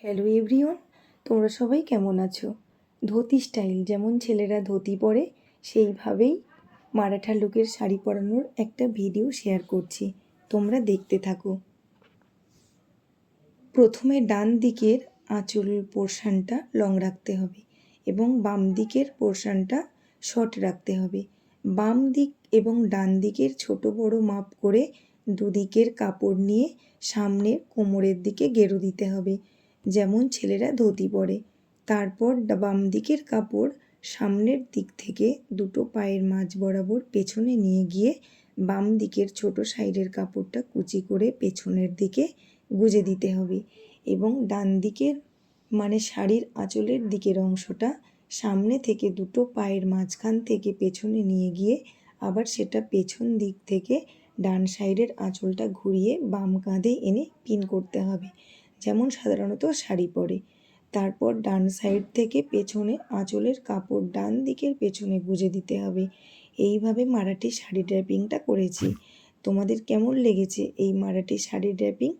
Hello everyone, তোমরা সবাই কেমন আছো? ধুতি স্টাইল, যেমন ছেলেরা ধুতি পরে সেইভাবেই মারাঠা লুকের শাড়ি পরানোর একটা ভিডিও শেয়ার করছি, তোমরা দেখতে থাকো। প্রথমে ডান দিকের আঁচল পোর্শনটা লং রাখতে হবে এবং বাম দিকের পোর্শনটা শর্ট রাখতে হবে। বাম দিক এবং ডান দিকের ছোট বড় মাপ করে দুদিকের কাপড় নিয়ে সামনের কোমরের দিকে গেরো দিতে হবে, যেমন ছেলেরা ধুতি পরে। তারপর বাম দিকের কাপড় সামনের দিক থেকে দুটো পায়ের মাঝ বরাবর পেছনে নিয়ে গিয়ে বাম দিকের ছোট সাইডের কাপড়টা কুচি করে পেছনের দিকে গুজে দিতে হবে এবং ডান দিকের মানে শাড়ির আঁচলের দিকের অংশটা সামনে থেকে দুটো পায়ের মাঝখান থেকে পেছনে নিয়ে গিয়ে আবার সেটা পেছন দিক থেকে ডান সাইডের আঁচলটা ঘুরিয়ে বাম কাঁধে এনে পিন করতে হবে, যেমন সাধারণত শাড়ি পরে। তারপর ডান সাইড থেকে পেছনে আঁচলের কাপড় ডান দিকের পেছনে গুজে দিতে হবে। এইভাবে মারাঠি শাড়ি ড্র্যাপিংটা করেছি। তোমাদের কেমন লেগেছে এই মারাঠি শাড়ি ড্র্যাপিং?